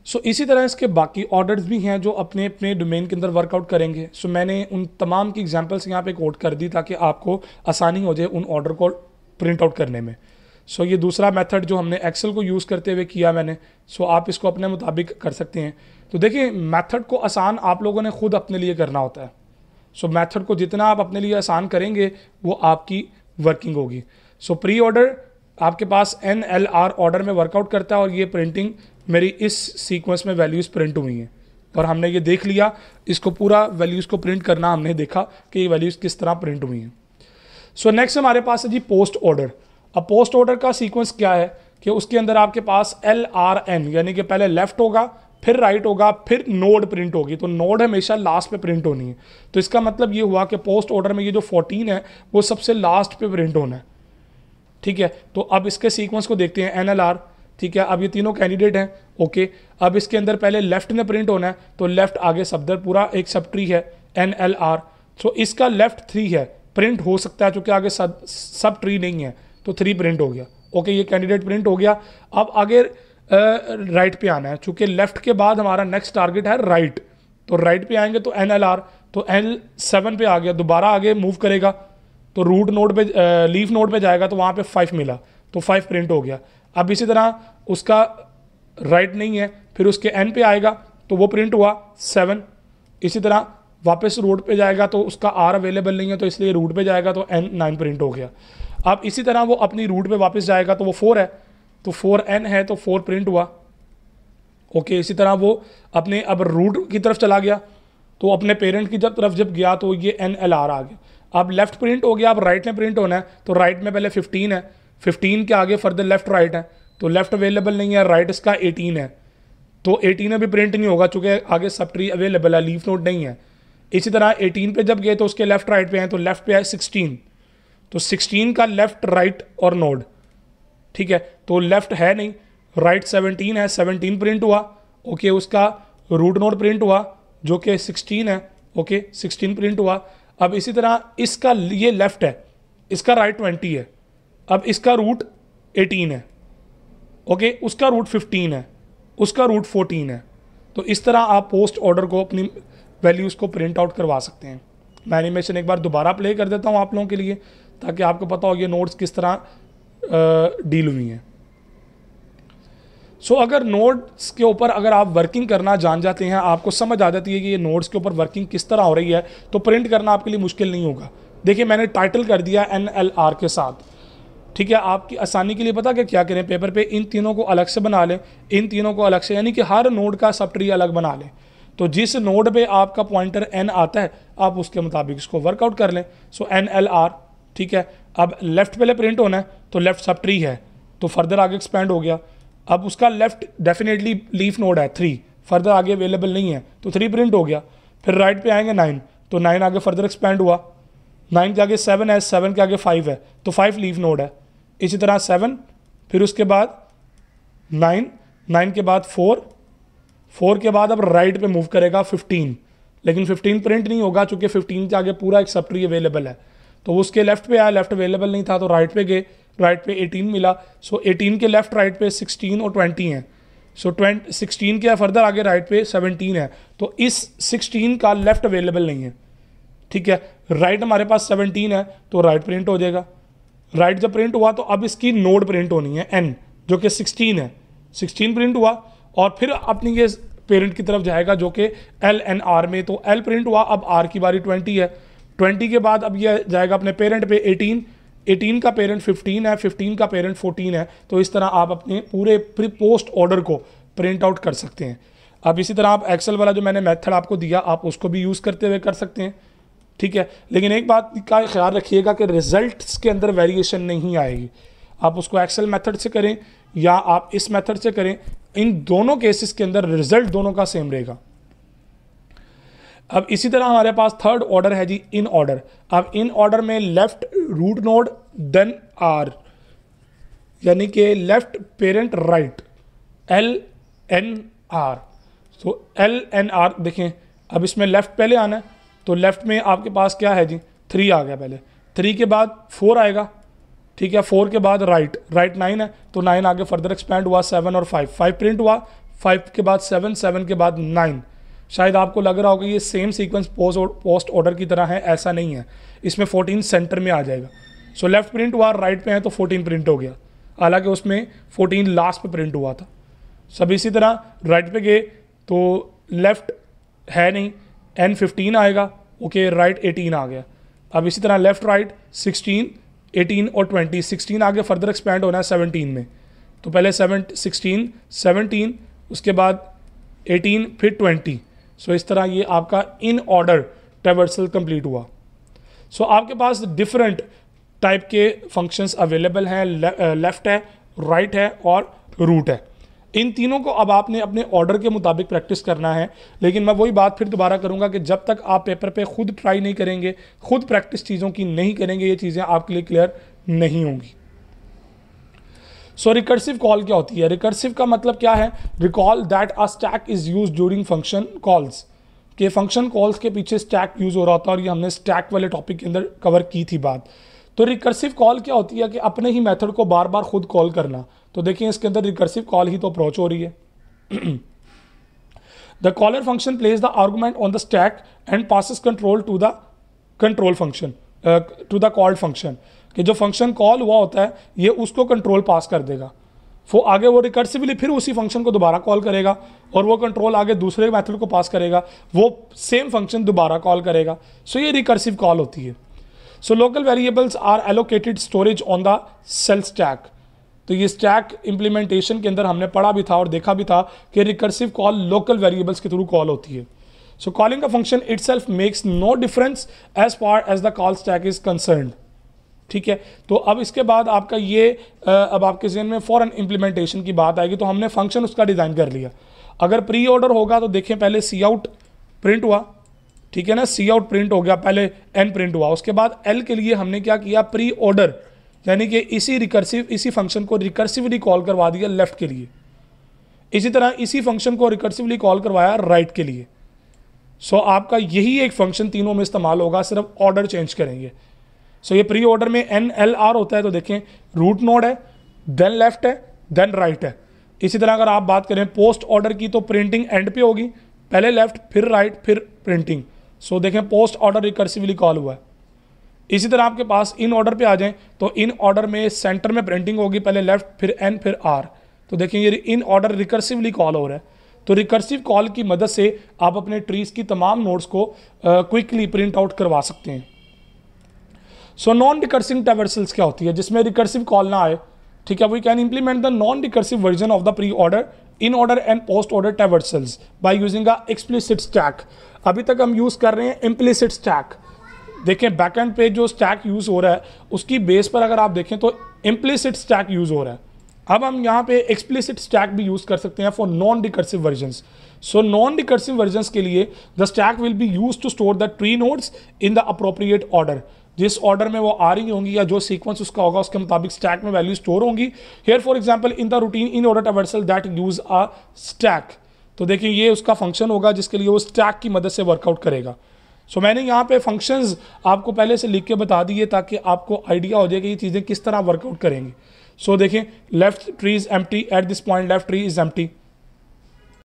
सो इसी तरह इसके बाकी ऑर्डर्स भी हैं जो अपने अपने डोमेन के अंदर वर्कआउट करेंगे। सो मैंने उन तमाम की एग्जांपल्स यहाँ पे कोट कर दी ताकि आपको आसानी हो जाए उन ऑर्डर को प्रिंट आउट करने में। सो ये दूसरा मेथड जो हमने एक्सेल को यूज़ करते हुए किया मैंने, सो आप इसको अपने मुताबिक कर सकते हैं। तो देखिए मेथड को आसान आप लोगों ने खुद अपने लिए करना होता है। सो मेथड को जितना आप अपने लिए आसान करेंगे वो आपकी वर्किंग होगी। सो प्री ऑर्डर आपके पास NLR ऑर्डर में वर्कआउट करता है और ये प्रिंटिंग मेरी इस सीक्वेंस में वैल्यूज़ प्रिंट हुई हैं और हमने ये देख लिया, इसको पूरा वैल्यूज़ को प्रिंट करना हमने देखा कि ये वैल्यूज़ किस तरह प्रिंट हुई हैं। सो नेक्स्ट हमारे पास है जी पोस्ट ऑर्डर। अब पोस्ट ऑर्डर का सीक्वेंस क्या है कि उसके अंदर आपके पास LRN यानी कि पहले लेफ्ट होगा, फिर राइट होगा, फिर नोड प्रिंट होगी। तो नोड हमेशा लास्ट पे प्रिंट होनी है। तो इसका मतलब ये हुआ कि पोस्ट ऑर्डर में ये जो 14 है वो सबसे लास्ट पे प्रिंट होना है। ठीक है, तो अब इसके सीक्वेंस को देखते हैं NLR। ठीक है, अब ये तीनों कैंडिडेट हैं। ओके, अब इसके अंदर पहले लेफ्ट ने प्रिंट होना है, तो लेफ्ट आगे सफदर पूरा एक सब ट्री है NLR। सो इसका लेफ्ट 3 है, प्रिंट हो सकता है चूंकि आगे सब ट्री नहीं है, तो 3 प्रिंट हो गया। ओके, ये कैंडिडेट प्रिंट हो गया। अब आगे राइट पे आना है, चूंकि लेफ्ट के बाद हमारा नेक्स्ट टारगेट है राइट, तो राइट पे आएंगे तो NLR, तो L7 पे आ गया, दोबारा आगे मूव करेगा तो रूट नोड पे लीफ नोड पे जाएगा तो वहाँ पे 5 मिला, तो 5 प्रिंट हो गया। अब इसी तरह उसका राइट नहीं है, फिर उसके N पे आएगा तो वो प्रिंट हुआ 7। इसी तरह वापस रूट पे जाएगा तो उसका R अवेलेबल नहीं है, तो इसलिए रूट पे जाएगा तो N9 प्रिंट हो गया। अब इसी तरह वो अपनी रूट पे वापस जाएगा तो वो 4 है, तो 4N है तो 4 प्रिंट हुआ। ओके, इसी तरह वो अपने अब रूट की तरफ चला गया, तो अपने पेरेंट की तरफ जब गया तो ये NLR आ गया। अब लेफ्ट प्रिंट हो गया, अब राइट में प्रिंट होना है, तो राइट में पहले 15 है, 15 के आगे फर्दर लेफ्ट राइट है, तो लेफ्ट अवेलेबल नहीं है, राइट इसका 18 है, तो 18 में भी प्रिंट नहीं होगा चूंकि आगे सब ट्री अवेलेबल है, लीफ नोड नहीं है। इसी तरह 18 पे जब गए तो उसके लेफ्ट राइट पे हैं, तो लेफ्ट पे है 16, तो 16 का लेफ्ट राइट और नोड। ठीक है, तो लेफ्ट है नहीं, राइट 17 है, 17 प्रिंट हुआ। ओके, उसका रूट नोड प्रिंट हुआ जो कि 16 है। ओके, 16 प्रिंट हुआ। अब इसी तरह इसका ये लेफ्ट है, इसका राइट 20 है, अब इसका रूट 18 है। ओके, उसका रूट 15 है, उसका रूट 14 है। तो इस तरह आप पोस्ट ऑर्डर को अपनी वैल्यूज़ को प्रिंट आउट करवा सकते हैं। मैं एनिमेशन एक बार दोबारा प्ले कर देता हूँ आप लोगों के लिए ताकि आपको पता हो ये नोड्स किस तरह डील हुई हैं। सो अगर नोड्स के ऊपर अगर आप वर्किंग करना जान जाते हैं, आपको समझ आ जाती है कि ये नोड्स के ऊपर वर्किंग किस तरह हो रही है, तो प्रिंट करना आपके लिए मुश्किल नहीं होगा। देखिए मैंने टाइटल कर दिया NLR के साथ। ठीक है, आपकी आसानी के लिए पता कि क्या करें, पेपर पे इन तीनों को अलग से बना लें, इन तीनों को अलग से, यानी कि हर नोड का सब ट्री अलग बना लें। तो जिस नोड पे आपका पॉइंटर N आता है आप उसके मुताबिक इसको वर्कआउट कर लें। सो NLR, ठीक है, अब लेफ्ट पहले प्रिंट होना है, तो लेफ्ट सब ट्री है, तो फर्दर आगे एक्सपेंड हो गया। अब उसका लेफ्ट डेफिनेटली लीफ नोड है 3, फर्दर आगे अवेलेबल नहीं है, तो 3 प्रिंट हो गया। फिर राइट पे आएंगे 9, तो 9 आगे फर्दर एक्सपेंड हुआ, 9 के आगे 7 है, 7 के आगे 5 है, तो 5 लीफ नोड है। इसी तरह 7, फिर उसके बाद 9, 9 के बाद 4, 4 के बाद अब राइट पे मूव करेगा 15, लेकिन 15 प्रिंट नहीं होगा चूंकि 15 के आगे पूरा एक सब ट्री अवेलेबल है। तो उसके लेफ्ट पे आया, लेफ्ट अवेलेबल नहीं था तो राइट पे गए, राइट पे 18 मिला। सो 18 के लेफ्ट राइट पे 16 और 20 हैं, सो 16 के फर्दर आगे राइट पे 17 है, तो इस 16 का लेफ्ट अवेलेबल नहीं है। ठीक है, राइट हमारे पास 17 है तो राइट प्रिंट हो जाएगा। राइट जब प्रिंट हुआ तो अब इसकी नोड प्रिंट होनी है N जो कि 16 है, 16 प्रिंट हुआ और फिर अपनी ये पेरेंट की तरफ जाएगा जो कि LNR में, तो L प्रिंट हुआ, अब R की बारी 20 है, 20 के बाद अब ये जाएगा अपने पेरेंट पे 18, 18 का पेरेंट 15 है, 15 का पेरेंट 14 है। तो इस तरह आप अपने पूरे प्री पोस्ट ऑर्डर को प्रिंट आउट कर सकते हैं। अब इसी तरह आप एक्सेल वाला जो मैंने मेथड आपको दिया आप उसको भी यूज़ करते हुए कर सकते हैं। ठीक है, लेकिन एक बात का ख्याल रखिएगा कि रिजल्ट्स के अंदर वेरिएशन नहीं आएगी। आप उसको एक्सेल मेथड से करें या आप इस मेथड से करें, इन दोनों केसेस के अंदर रिजल्ट दोनों का सेम रहेगा। अब इसी तरह हमारे पास थर्ड ऑर्डर है जी इन ऑर्डर। अब इन ऑर्डर में left root node then R, यानी कि लेफ्ट पेरेंट राइट LNR। तो LNR देखें, अब इसमें लेफ्ट पहले आना है, तो लेफ्ट में आपके पास क्या है जी 3 आ गया पहले, 3 के बाद 4 आएगा। ठीक है, 4 के बाद राइट 9 है, तो 9 आगे फर्दर एक्सपेंड हुआ 7 और 5 प्रिंट हुआ, 5 के बाद 7, 7 के बाद 9। शायद आपको लग रहा होगा ये सेम सीक्वेंस पोस्ट ऑर्डर की तरह है, ऐसा नहीं है, इसमें 14 सेंटर में आ जाएगा। सो लेफ्ट प्रिंट हुआ, राइट पे है तो 14 प्रिंट हो गया, हालांकि उसमें 14 लास्ट पे प्रिंट हुआ था। सब इसी तरह राइट पे गए तो लेफ्ट है नहीं, N15 आएगा, ओके, राइट 18 आ गया। अब इसी तरह लेफ्ट राइट 16, 18 और 20, 16 आगे फर्दर एक्सपैंड होना है 17 में, तो पहले 16, 17, उसके बाद 18, फिर 20। सो इस तरह ये आपका इन ऑर्डर ट्रैवर्सल कंप्लीट हुआ। सो आपके पास डिफरेंट टाइप के फंक्शंस अवेलेबल हैं, लेफ्ट है, राइट है और रूट है। इन तीनों को अब आपने अपने ऑर्डर के मुताबिक प्रैक्टिस करना है, लेकिन मैं वही बात फिर दोबारा करूंगा कि जब तक आप पेपर पे खुद ट्राई नहीं करेंगे, खुद प्रैक्टिस चीज़ों की नहीं करेंगे, ये चीज़ें आपके लिए क्लियर नहीं होंगी। सो रिकर्सिव कॉल क्या होती है? रिकर्सिव का मतलब क्या है? Recall that a stack is use during function calls, के फंक्शन कॉल्स के पीछे स्टैक यूज हो रहा था, और ये हमने स्टैक वाले टॉपिक के अंदर कवर की थी बात। तो रिकर्सिव कॉल क्या होती है कि अपने ही मेथड को बार बार खुद कॉल करना। तो देखिए इसके अंदर रिकर्सिव कॉल ही तो अप्रोच हो रही है। The caller function place the argument on the stack and passes control to the control function, to the called function, कि जो फंक्शन कॉल हुआ होता है ये उसको कंट्रोल पास कर देगा, वो आगे वो रिकर्सिवली फिर उसी फंक्शन को दोबारा कॉल करेगा, और वो कंट्रोल आगे दूसरे मेथड को पास करेगा, वो सेम फंक्शन दोबारा कॉल करेगा। सो ये रिकर्सिव कॉल होती है। So local variables are allocated storage on the cell stack. तो ये स्टैक इंप्लीमेंटेशन के अंदर हमने पढ़ा भी था और देखा भी था कि रिकर्सिव कॉल लोकल वेरिएबल्स के थ्रू कॉल होती है। So calling a function itself makes no difference as far as the call stack is concerned. ठीक है, तो अब इसके बाद आपका ये अब आपके जहन में फॉरन इंप्लीमेंटेशन की बात आएगी, तो हमने फंक्शन उसका डिज़ाइन कर लिया। अगर प्री ऑर्डर होगा तो देखें पहले सी आउट प्रिंट हुआ, ठीक है ना, सी आउट प्रिंट हो गया, पहले एन प्रिंट हुआ, उसके बाद एल के लिए हमने क्या किया, प्री ऑर्डर, यानी कि इसी फंक्शन को रिकर्सिवली कॉल करवा दिया लेफ्ट के लिए। इसी तरह इसी फंक्शन को रिकर्सिवली कॉल करवाया राइट के लिए। सो आपका यही एक फंक्शन तीनों में इस्तेमाल होगा, सिर्फ ऑर्डर चेंज करेंगे। सो ये प्री ऑर्डर में एन एल आर होता है, तो देखें रूट नोड है, देन लेफ्ट है, देन राइट है। इसी तरह अगर आप बात करें पोस्ट ऑर्डर की, तो प्रिंटिंग एंड पे होगी, पहले लेफ्ट फिर राइट फिर प्रिंटिंग। सो देखें पोस्ट ऑर्डर रिकर्सिवली कॉल हुआ है। इसी तरह आपके पास इन ऑर्डर पे आ जाएं तो इन ऑर्डर में सेंटर में प्रिंटिंग होगी, पहले लेफ्ट फिर एन फिर आर। तो देखें ये इन ऑर्डर रिकर्सिवली कॉल हो रहा है। तो रिकर्सिव कॉल की मदद से आप अपने ट्रीज की तमाम नोड्स को क्विकली प्रिंट आउट करवा सकते हैं। सो नॉन रिकर्सिव ट्रैवर्सल्स क्या होती है, जिसमें रिकर्सिव कॉल ना आए, ठीक है, we can implement the non recursive version of the pre order, in order and post order traversals by using a explicit stack. अभी तक हम यूज कर रहे हैं इम्प्लिसिट स्टैक। देखें बैकएंड पे जो स्टैक यूज हो रहा है उसकी बेस पर अगर आप देखें तो इम्प्लिसिट स्टैक यूज हो रहा है। अब हम यहाँ पे एक्सप्लिसिट स्टैक भी यूज कर सकते हैं for non recursive versions. So non recursive versions के लिए the stack will be use to store the tree nodes in the appropriate order, जिस ऑर्डर में वो आ रही होंगी या जो सीक्वेंस उसका होगा उसके मुताबिक स्टैक में वैल्यू स्टोर होंगी। Here for example in the routine in order traversal that use a stack. तो देखिए ये उसका फंक्शन होगा जिसके लिए वो स्टैक की मदद से वर्कआउट करेगा। सो मैंने यहाँ पे फंक्शंस आपको पहले से लिख के बता दिए ताकि आपको आइडिया हो जाए कि ये चीज़ें किस तरह वर्कआउट करेंगी। सो देखें left tree is empty, at this point left tree is empty.